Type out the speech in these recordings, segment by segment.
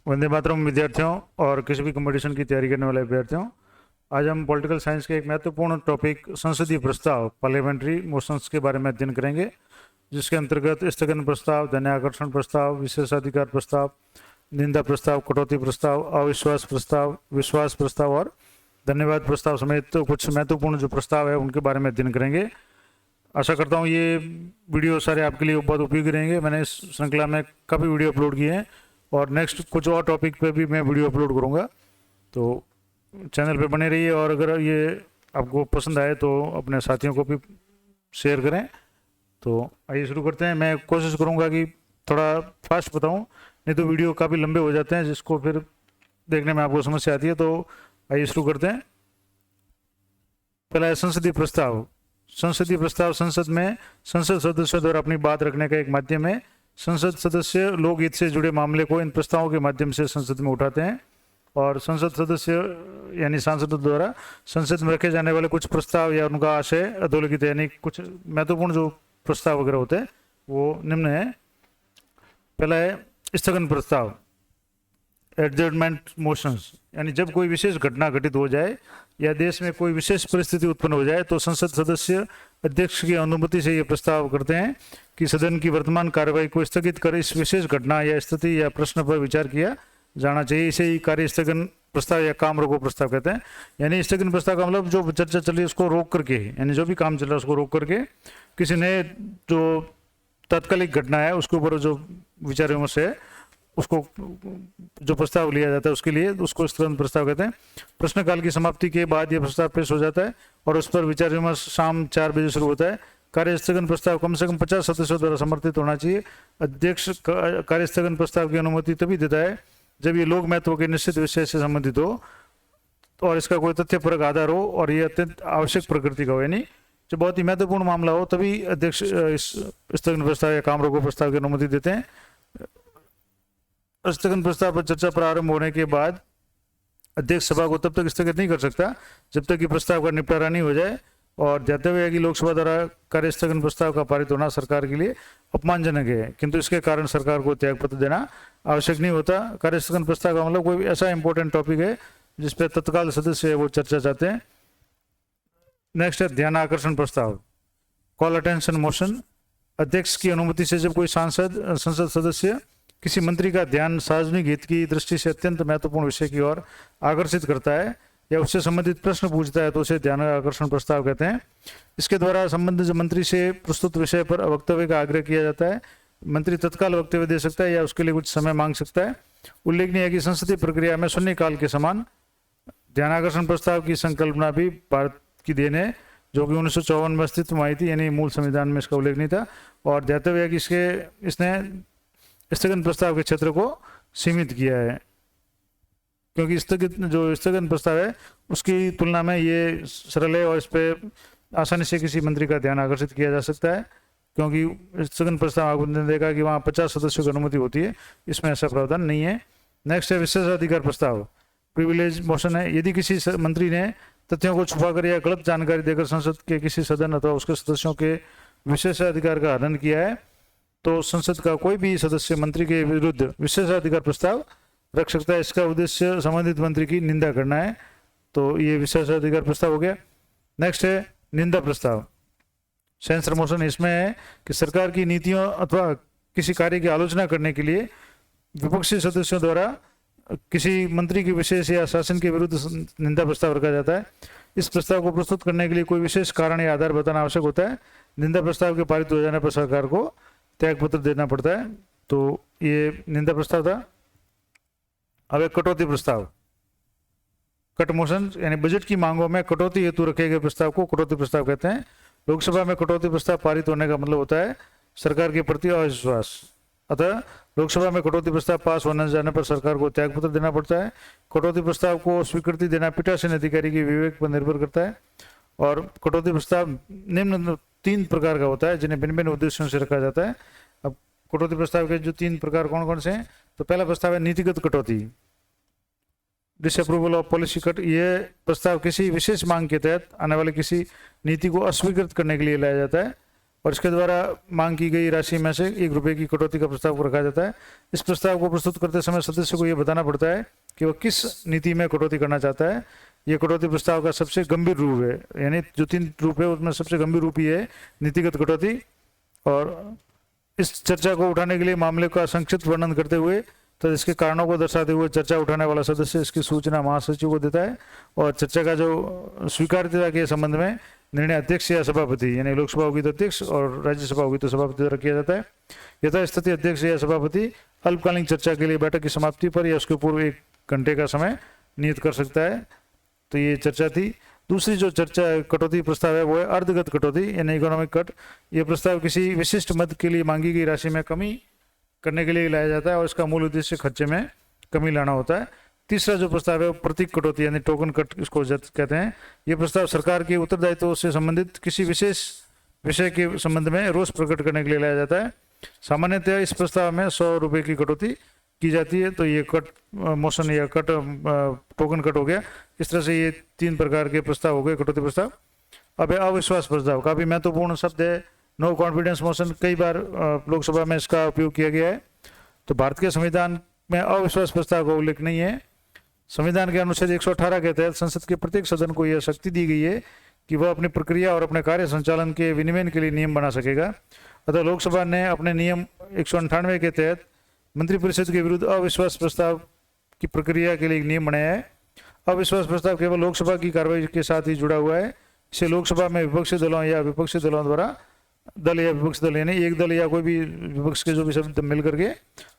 वंदे मातरम विद्यार्थियों और किसी भी कंपटीशन की तैयारी करने वाले विद्यार्थियों, आज हम पॉलिटिकल साइंस के एक महत्वपूर्ण टॉपिक संसदीय प्रस्ताव पार्लियामेंट्री मोशंस के बारे में अध्ययन करेंगे, जिसके अंतर्गत स्थगन प्रस्ताव, ध्यानाकर्षण प्रस्ताव, विशेषाधिकार प्रस्ताव, निंदा प्रस्ताव, कटौती प्रस्ताव, अविश्वास प्रस्ताव, विश्वास प्रस्ताव और धन्यवाद प्रस्ताव समेत तो कुछ महत्वपूर्ण जो प्रस्ताव है उनके बारे में अध्ययन करेंगे। आशा करता हूँ ये वीडियो सारे आपके लिए बहुत उपयोगी रहेंगे। मैंने इस श्रृंखला में काफ़ी वीडियो अपलोड किए हैं और नेक्स्ट कुछ और टॉपिक पे भी मैं वीडियो अपलोड करूँगा, तो चैनल पे बने रहिए। और अगर ये आपको पसंद आए तो अपने साथियों को भी शेयर करें। तो आइए शुरू करते हैं। मैं कोशिश करूँगा कि थोड़ा फास्ट बताऊँ, नहीं तो वीडियो काफ़ी लंबे हो जाते हैं जिसको फिर देखने में आपको समस्या आती है। तो आइए शुरू करते हैं। पहला है संसदीय प्रस्ताव। संसदीय प्रस्ताव संसद में संसद सदस्यों द्वारा अपनी बात रखने का एक माध्यम है। संसद सदस्य लोकहित से जुड़े मामले को इन प्रस्तावों के माध्यम से संसद में उठाते हैं और संसद सदस्य यानी सांसदों द्वारा संसद में रखे जाने वाले कुछ प्रस्ताव या उनका आशय अधोलिखित है, यानी कुछ महत्वपूर्ण जो प्रस्ताव वगैरह होते हैं वो निम्न है। पहला है स्थगन प्रस्ताव, एडजर्नमेंट मोशंस, यानी जब कोई विशेष घटना घटित हो जाए या देश में कोई विशेष परिस्थिति उत्पन्न हो जाए तो संसद सदस्य अध्यक्ष की अनुमति से ये प्रस्ताव करते हैं कि सदन की वर्तमान कार्यवाही को स्थगित कर इस विशेष घटना या स्थिति या प्रश्न पर विचार किया जाना चाहिए। इसे ही कार्य स्थगन प्रस्ताव या काम रोको प्रस्ताव कहते हैं। यानी स्थगन प्रस्ताव का मतलब जो चर्चा चल रही है उसको रोक करके, यानी जो भी काम चल रहा है उसको रोक करके किसी नए जो तात्कालिक घटना है उसके ऊपर जो विचार विमर्श है उसको जो प्रस्ताव लिया जाता है उसके लिए उसको स्थगन प्रस्ताव कहते हैं। प्रश्नकाल की समाप्ति के बाद यह प्रस्ताव पेश हो जाता है और उस पर विचार विमर्श शाम 4 बजे शुरू होता है। कार्य स्थगन प्रस्ताव कम से कम 50 सदस्यों द्वारा समर्थित होना चाहिए। अध्यक्ष कार्य स्थगन प्रस्ताव की अनुमति तभी देता है जब ये लोक महत्व के निश्चित विषय से संबंधित हो और इसका कोई तथ्यपरक आधार हो और ये अत्यंत आवश्यक प्रकृति का हो, यानी जो बहुत ही महत्वपूर्ण मामला हो तभी अध्यक्ष इस स्थगन प्रस्ताव या काम रोको प्रस्ताव की अनुमति देते हैं। स्थगन प्रस्ताव पर चर्चा प्रारंभ होने के बाद अध्यक्ष सभा को तब तक स्थगित नहीं कर सकता जब तक कि प्रस्ताव का निपटारा नहीं हो जाए और ध्यातव्य हुए कि लोकसभा द्वारा कार्य स्थगन प्रस्ताव का पारित होना सरकार के लिए अपमानजनक है, किंतु इसके कारण सरकार को त्यागपत्र देना आवश्यक नहीं होता। कार्य स्थगन प्रस्ताव का मतलब कोई ऐसा इंपॉर्टेंट टॉपिक है जिस पर तत्काल सदस्य है वो चर्चा चाहते हैं। नेक्स्ट है ध्यान आकर्षण प्रस्ताव, कॉल अटेंशन मोशन। अध्यक्ष की अनुमति से जब कोई संसद सदस्य किसी मंत्री का ध्यान सार्वजनिक हित की दृष्टि से अत्यंत महत्वपूर्ण विषय की ओर आकर्षित करता है या उससे संबंधित प्रश्न पूछता है तो उसे ध्यान आकर्षण प्रस्ताव कहते हैं। इसके द्वारा संबंधित मंत्री से प्रस्तुत विषय पर वक्तव्य का आग्रह किया जाता है। मंत्री तत्काल वक्तव्य दे सकता है या उसके लिए कुछ समय मांग सकता है। उल्लेखनीय है कि संसदीय प्रक्रिया में शून्यकाल के समान ध्यानाकर्षण प्रस्ताव की संकल्पना भी भारत की देन है, जो कि 1954 में अस्तित्व में आई थी, यानी मूल संविधान में इसका उल्लेख नहीं था। और ध्यातव्य है कि इसने स्थगन प्रस्ताव के क्षेत्र को सीमित किया है, क्योंकि स्थगन प्रस्ताव है उसकी तुलना में ये सरल है और इस पर आसानी से किसी मंत्री का ध्यान आकर्षित किया जा सकता है, क्योंकि स्थगन प्रस्ताव आपने देखा कि वहाँ 50 सदस्यों की अनुमति होती है, इसमें ऐसा प्रावधान नहीं है। नेक्स्ट है विशेषाधिकार प्रस्ताव, प्रिविलेज मोशन है। यदि किसी मंत्री ने तथ्यों को छुपाकर या गलत जानकारी देकर संसद के किसी सदन अथवा उसके सदस्यों के विशेषाधिकार का हनन किया है तो संसद का कोई भी सदस्य मंत्री के विरुद्ध विशेषाधिकार प्रस्ताव रख सकता है। इसका उद्देश्य संबंधित मंत्री की निंदा करना है, तो ये विशेषाधिकार प्रस्ताव हो गया। नेक्स्ट है निंदा प्रस्ताव, सेंसर मोशन। इसमें है कि सरकार की नीतियों अथवा किसी कार्य की आलोचना करने के लिए विपक्षी सदस्यों द्वारा किसी मंत्री के विशेष या शासन के विरुद्ध निंदा प्रस्ताव रखा जाता है। इस प्रस्ताव को प्रस्तुत करने के लिए कोई विशेष कारण या आधार बताना आवश्यक होता है। निंदा प्रस्ताव के पारित हो जाने पर सरकार को त्यागपत्र देना पड़ता है, तो ये निंदा प्रस्ताव था। अब एक कटौती प्रस्ताव, कट मोशन, यानी बजट की मांगों में कटौती हेतु रखे गए प्रस्ताव को कटौती प्रस्ताव कहते हैं। लोकसभा में कटौती प्रस्ताव पारित होने का मतलब होता है सरकार के प्रति अविश्वास। अतः लोकसभा में कटौती प्रस्ताव पास होने जाने पर सरकार को त्यागपत्र देना पड़ता है। कटौती प्रस्ताव को स्वीकृति देना पीठासीन अधिकारी के विवेक पर निर्भर करता है और कटौती प्रस्ताव निम्न 3 प्रकार का होता है जिन्हें भिन्न भिन्न उद्देश्यों से रखा जाता है। अब कटौती प्रस्ताव के जो 3 प्रकार कौन कौन से हैं, तो पहला प्रस्ताव है नीतिगत कटौती, डिसअप्रूवल ऑफ पॉलिसी कट। ये प्रस्ताव किसी विशेष मांग के तहत आने वाली किसी नीति को अस्वीकृत करने के लिए लाया जाता है और इसके द्वारा मांग की गई राशि में से 1 रुपये की कटौती का प्रस्ताव को रखा जाता है। इस प्रस्ताव को प्रस्तुत करते समय सदस्य को यह बताना पड़ता है कि वह किस नीति में कटौती करना चाहता है। ये कटौती प्रस्ताव का सबसे गंभीर रूप है, यानी जो 3 रूप है उसमें सबसे गंभीर रूप ही है नीतिगत कटौती। और इस चर्चा को उठाने के लिए मामले का संक्षिप्त वर्णन करते हुए तो इसके कारणों को दर्शाते हुए चर्चा उठाने वाला सदस्य इसकी सूचना महासचिव को देता है और चर्चा का जो स्वीकार्यता के संबंध में निर्णय अध्यक्ष या सभापति, यानी लोकसभा होगी तो अध्यक्ष और राज्यसभा होगी तो सभापति द्वारा किया जाता है। यथास्थिति अध्यक्ष या सभापति अल्पकालीन चर्चा के लिए बैठक की समाप्ति पर या उसके पूर्व 1 घंटे का समय नियत कर सकता है। तो ये चर्चा थी। दूसरी जो चर्चा कटौती प्रस्ताव है वो है अर्धगत कटौती, यानी इकोनॉमिक कट। ये प्रस्ताव किसी विशिष्ट मद के लिए मांगी गई राशि में कमी करने के लिए लाया जाता है और इसका मूल उद्देश्य खर्चे में कमी लाना होता है। तीसरा जो प्रस्ताव है वो प्रतीक कटौती, यानी टोकन कट इसको कहते हैं। ये प्रस्ताव सरकार के उत्तरदायित्व से संबंधित किसी विशेष विषय के संबंध में रोष प्रकट करने के लिए लाया जाता है। सामान्यतः इस प्रस्ताव में 100 रुपये की कटौती की जाती है। तो ये कट मोशन या कट टोकन कट हो गया। इस तरह से ये 3 प्रकार के प्रस्ताव हो गए कटौती प्रस्ताव। अब है अविश्वास प्रस्ताव, काफी महत्वपूर्ण शब्द है। नो कॉन्फिडेंस मोशन कई बार लोकसभा में इसका उपयोग किया गया है। तो भारत के संविधान में अविश्वास प्रस्ताव का उल्लेख नहीं है। संविधान के अनुच्छेद 118 के तहत संसद के प्रत्येक सदन को यह शक्ति दी गई है कि वह अपनी प्रक्रिया और अपने कार्य संचालन के विनियमन के लिए नियम बना सकेगा। अतः लोकसभा ने अपने नियम 198 के तहत मंत्रिपरिषद के विरुद्ध अविश्वास प्रस्ताव की प्रक्रिया के लिए एक नियम बनाया है। अविश्वास प्रस्ताव केवल लोकसभा की कार्रवाई के साथ ही जुड़ा हुआ है। इसे लोकसभा में विपक्षी दलों या विपक्षी दलों द्वारा दल या विपक्षी दल, यानी एक दल या कोई भी विपक्ष के जो भी शब्द मिल करके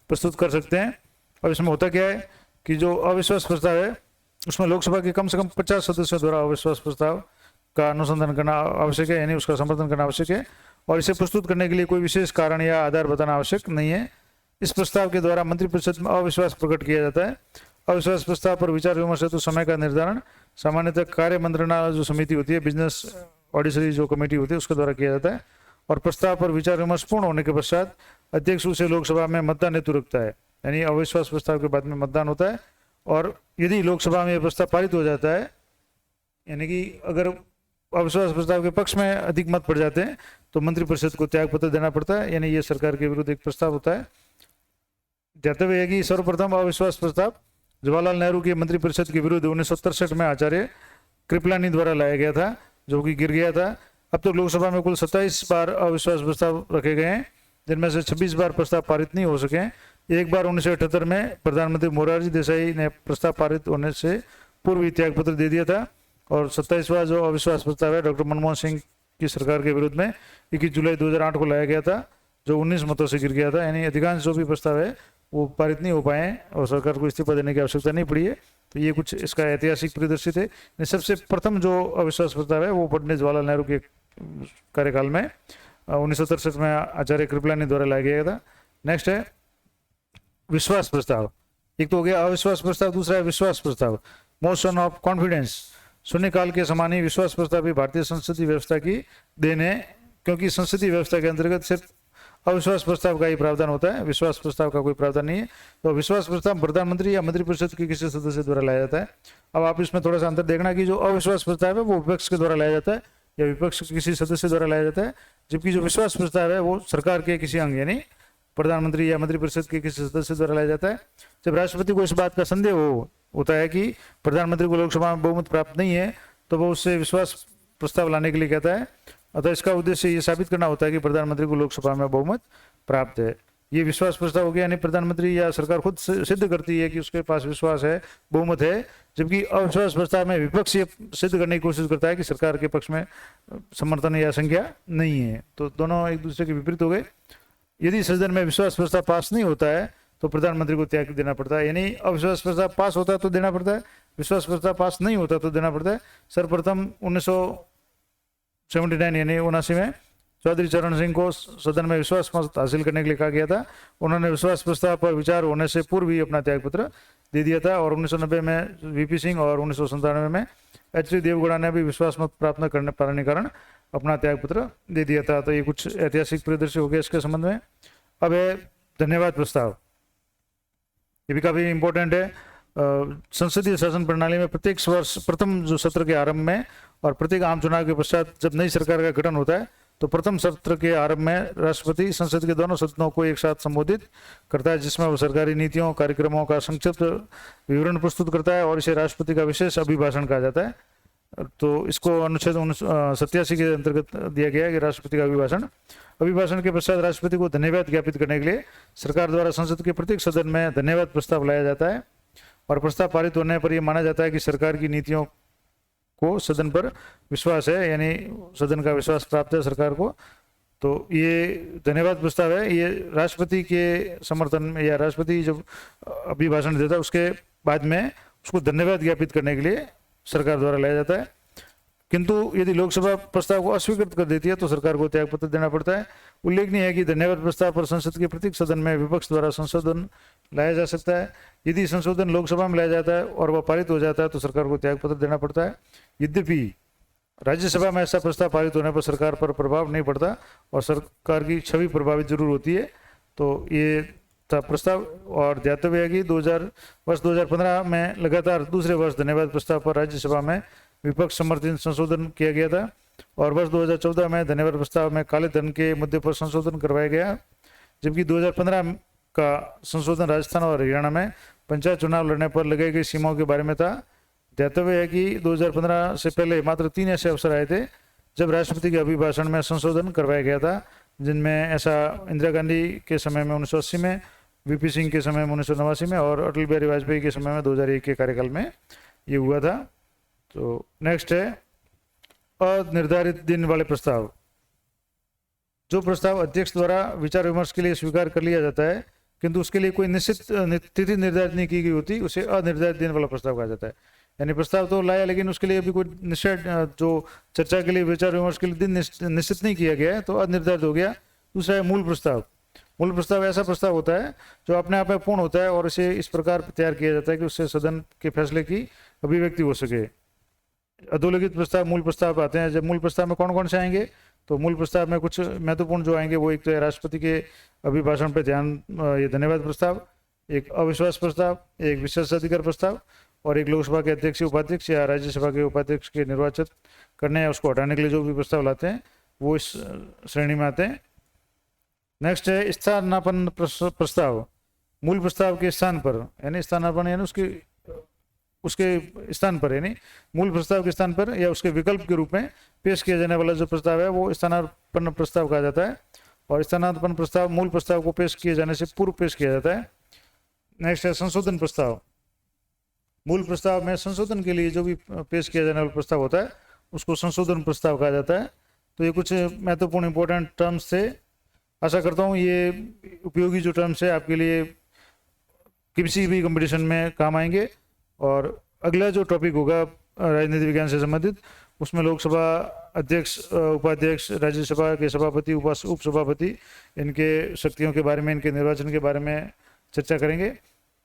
प्रस्तुत कर सकते हैं। और इसमें होता क्या है कि जो अविश्वास प्रस्ताव है उसमें लोकसभा के कम से कम 50 सदस्यों द्वारा अविश्वास प्रस्ताव का अनुसंधान करना आवश्यक है, यानी उसका समर्थन करना आवश्यक है। और इसे प्रस्तुत करने के लिए कोई विशेष कारण या आधार बताना आवश्यक नहीं है। इस प्रस्ताव के द्वारा मंत्रिपरिषद में अविश्वास प्रकट किया जाता है। अविश्वास प्रस्ताव पर विचार विमर्श हेतु समय का निर्धारण सामान्यतः कार्य मंत्रणा जो समिति होती है, बिजनेस ऑडिशरी जो कमेटी होती है, उसके द्वारा किया जाता है। और प्रस्ताव पर विचार विमर्श पूर्ण होने के पश्चात अध्यक्ष उसे लोकसभा में मतदान हेतु रखता है, यानी अविश्वास प्रस्ताव के बाद में मतदान होता है। और यदि लोकसभा में यह प्रस्ताव पारित हो जाता है, यानी कि अगर अविश्वास प्रस्ताव के पक्ष में अधिक मत पड़ जाते हैं तो मंत्रिपरिषद को त्याग पत्र देना पड़ता है, यानी ये सरकार के विरुद्ध एक प्रस्ताव होता है। ध्यातव्य है कि सर्वप्रथम अविश्वास प्रस्ताव जवाहरलाल नेहरू के मंत्रिपरिषद के विरुद्ध 1963 में आचार्य कृपलानी द्वारा लाया गया था, जो कि गिर गया था। अब तक लोकसभा में कुल 27 बार अविश्वास प्रस्ताव रखे गए हैं, जिनमें से 26 बार प्रस्ताव पारित नहीं हो सके। एक बार 1978 में प्रधानमंत्री मोरारजी देसाई ने प्रस्ताव पारित होने से पूर्व ही त्याग पत्र दे दिया था। और 27वां जो अविश्वास प्रस्ताव है डॉक्टर मनमोहन सिंह की सरकार के विरुद्ध में 21 जुलाई 2008 को लाया गया था, जो 19 मतों से गिर गया था। यानी अधिकांश जो भी प्रस्ताव है वो पारित नहीं हो पाए और सरकार को इस्तीफा देने की आवश्यकता नहीं पड़ी है। तो ये कुछ इसका ऐतिहासिक परिदृश्य थे। सबसे प्रथम जो अविश्वास प्रस्ताव है वो पंडित जवाहरलाल नेहरू के कार्यकाल में 1963 में आचार्य कृपलानी द्वारा लाया गया था। नेक्स्ट है विश्वास प्रस्ताव। एक तो हो गया अविश्वास प्रस्ताव, दूसरा है विश्वास प्रस्ताव, मोशन ऑफ कॉन्फिडेंस। शून्यकाल के समान ही विश्वास प्रस्ताव भी भारतीय संसदीय व्यवस्था की देन है, क्योंकि संसदीय व्यवस्था के अंतर्गत सिर्फ अविश्वास प्रस्ताव का ही प्रावधान होता है, विश्वास प्रस्ताव का कोई प्रावधान नहीं है। तो विश्वास प्रस्ताव प्रधानमंत्री या मंत्रिपरिषद के किसी सदस्य द्वारा लाया जाता है। अब आप इसमें थोड़ा सा अंतर देखना कि जो अविश्वास प्रस्ताव है वो विपक्ष के द्वारा लाया जाता है या विपक्ष के किसी सदस्य द्वारा लाया जाता है, जबकि जो विश्वास प्रस्ताव है वो सरकार के किसी अंग यानी प्रधानमंत्री या मंत्रिपरिषद के किसी सदस्य द्वारा लाया जाता है। जब राष्ट्रपति को इस बात का संदेह होता है कि प्रधानमंत्री को लोकसभा में बहुमत प्राप्त नहीं है तो वो उससे विश्वास प्रस्ताव लाने के लिए कहता है। अतः इसका उद्देश्य ये साबित करना होता है कि प्रधानमंत्री को लोकसभा में बहुमत प्राप्त है। ये विश्वास प्रस्ताव हो गया, यानी प्रधानमंत्री या सरकार खुद सिद्ध करती है कि उसके पास विश्वास है, बहुमत है। जबकि अविश्वास प्रस्ताव में विपक्ष ये सिद्ध करने की कोशिश करता है कि सरकार के पक्ष में समर्थन या संख्या नहीं है। तो दोनों एक दूसरे के विपरीत हो गए। यदि सदन में विश्वास प्रस्ताव पास नहीं होता है तो प्रधानमंत्री को त्याग देना पड़ता है, यानी अविश्वास प्रस्ताव पास होता है तो देना पड़ता है, विश्वास प्रस्ताव पास नहीं होता तो देना पड़ता है। सर्वप्रथम 1979 यानी 79 में चौधरी चरण सिंह को सदन में विश्वास मत हासिल करने के लिए कहा गया था। उन्होंने विश्वास प्रस्ताव पर विचार होने से पूर्व ही अपना त्याग पत्र दे दिया था। और 1990 में वीपी सिंह और 1997 में एच.डी. देवगौड़ा ने भी विश्वास मत प्राप्त न करने पाने के कारण अपना त्याग पत्र दे दिया था। तो ये कुछ ऐतिहासिक परिदृश्य हो गया इसके संबंध में। अब है धन्यवाद प्रस्ताव। ये भी काफी इंपॉर्टेंट है। संसदीय शासन प्रणाली में प्रत्येक वर्ष प्रथम जो सत्र के आरंभ में और प्रत्येक आम चुनाव के पश्चात जब नई सरकार का गठन होता है तो प्रथम सत्र के आरंभ में राष्ट्रपति संसद के दोनों सदनों को एक साथ संबोधित करता है, जिसमें वो सरकारी नीतियों कार्यक्रमों का संक्षिप्त विवरण प्रस्तुत करता है और इसे राष्ट्रपति का विशेष अभिभाषण कहा जाता है। तो इसको अनुच्छेद 87 के अंतर्गत दिया गया है कि राष्ट्रपति का अभिभाषण के पश्चात राष्ट्रपति को धन्यवाद ज्ञापित करने के लिए सरकार द्वारा संसद के प्रत्येक सदन में धन्यवाद प्रस्ताव लाया जाता है और प्रस्ताव पारित होने पर यह माना जाता है कि सरकार की नीतियों को सदन पर विश्वास है, यानी सदन का विश्वास प्राप्त है सरकार को। तो ये धन्यवाद प्रस्ताव है, ये राष्ट्रपति के समर्थन में या राष्ट्रपति जब अभिभाषण देता है उसके बाद में उसको धन्यवाद ज्ञापित करने के लिए सरकार द्वारा लाया जाता है। किंतु यदि लोकसभा प्रस्ताव को अस्वीकृत कर देती है तो सरकार को त्यागपत्र देना पड़ता है। उल्लेखनीय है कि धन्यवाद प्रस्ताव पर संसद के प्रत्येक सदन में विपक्ष द्वारा संशोधन लाया जा सकता है। यदि संशोधन लोकसभा में लाया जाता है और वह पारित हो जाता है तो सरकार को त्यागपत्र देना पड़ता है। यद्यपि राज्यसभा में ऐसा प्रस्ताव पारित होने पर सरकार पर प्रभाव नहीं पड़ता और सरकार की छवि प्रभावित जरूर होती है। तो ये था प्रस्ताव। और ध्यातव्य है कि वर्ष 2015 में लगातार दूसरे वर्ष धन्यवाद प्रस्ताव पर राज्यसभा में विपक्ष समर्थित संशोधन किया गया था और वर्ष 2014 में धन्यवाद प्रस्ताव में काले धन के मुद्दे पर संशोधन करवाया गया, जबकि 2015 का संशोधन राजस्थान और हरियाणा में पंचायत चुनाव लड़ने पर लगाई गई सीमाओं के बारे में था। ध्यातव्य है कि 2015 से पहले मात्र 3 ऐसे अवसर आए थे जब राष्ट्रपति के अभिभाषण में संशोधन करवाया गया था, जिनमें ऐसा इंदिरा गांधी के समय में 1980 में, वीपी सिंह के समय में 1989 में और अटल बिहारी वाजपेयी के समय में 2001 के कार्यकाल में ये हुआ था। तो नेक्स्ट है अनिर्धारित दिन वाले प्रस्ताव। जो प्रस्ताव अध्यक्ष द्वारा विचार विमर्श के लिए स्वीकार कर लिया जाता है किंतु उसके लिए कोई निश्चित तिथि निर्धारित नहीं की गई होती, उसे अनिर्धारित दिन वाला प्रस्ताव कहा जाता है। यानी प्रस्ताव तो लाया लेकिन उसके लिए अभी कोई निश्चित जो चर्चा के लिए विचार विमर्श के लिए दिन निश्चित नहीं किया गया है, तो अनिर्धारित हो गया। दूसरा है मूल प्रस्ताव। मूल प्रस्ताव ऐसा प्रस्ताव होता है जो अपने आप में पूर्ण होता है और इसे इस प्रकार तैयार किया जाता है कि उससे सदन के फैसले की अभिव्यक्ति हो सके। अधोलिखित प्रस्ताव मूल प्रस्ताव आते हैं। जब मूल प्रस्ताव में कौन कौन से आएंगे, तो मूल प्रस्ताव में कुछ महत्वपूर्ण जो आएंगे वो एक तो है राष्ट्रपति के अभिभाषण पर ध्यान, ये धन्यवाद प्रस्ताव, एक अविश्वास प्रस्ताव, एक विशेषाधिकार प्रस्ताव और एक लोकसभा के अध्यक्ष उपाध्यक्ष या राज्यसभा के उपाध्यक्ष के निर्वाचित करने या उसको हटाने के लिए जो भी प्रस्ताव लाते हैं वो इस श्रेणी में आते हैं। नेक्स्ट है स्थानापन्न प्रस्ताव। मूल प्रस्ताव के स्थान पर, यानी स्थानापन्न यानी उसके स्थान पर, यानी मूल प्रस्ताव के स्थान पर या उसके विकल्प के रूप में पेश किया जाने वाला जो प्रस्ताव है वो स्थानापन्न प्रस्ताव कहा जाता है और स्थानापन्न प्रस्ताव मूल प्रस्ताव को पेश किए जाने से पूर्व पेश किया जाता है। नेक्स्ट है संशोधन प्रस्ताव। मूल प्रस्ताव में संशोधन के लिए जो भी पेश किया जाने वाला प्रस्ताव होता है उसको संशोधन प्रस्ताव कहा जाता है। तो ये कुछ महत्वपूर्ण इंपॉर्टेंट टर्म्स थे। आशा करता हूँ ये उपयोगी जो टर्म्स है आपके लिए किसी भी कंपटीशन में काम आएंगे। और अगला जो टॉपिक होगा राजनीति विज्ञान से संबंधित, उसमें लोकसभा अध्यक्ष, उपाध्यक्ष, राज्यसभा के सभापति, उप सभापति, इनके शक्तियों के बारे में, इनके निर्वाचन के बारे में चर्चा करेंगे।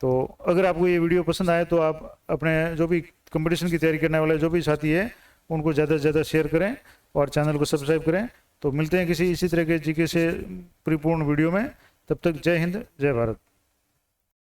तो अगर आपको ये वीडियो पसंद आए तो आप अपने जो भी कंपटीशन की तैयारी करने वाले जो भी साथी है उनको ज़्यादा से ज़्यादा शेयर करें और चैनल को सब्सक्राइब करें। तो मिलते हैं किसी इसी तरह के जीके से परिपूर्ण वीडियो में। तब तक जय हिंद, जय भारत।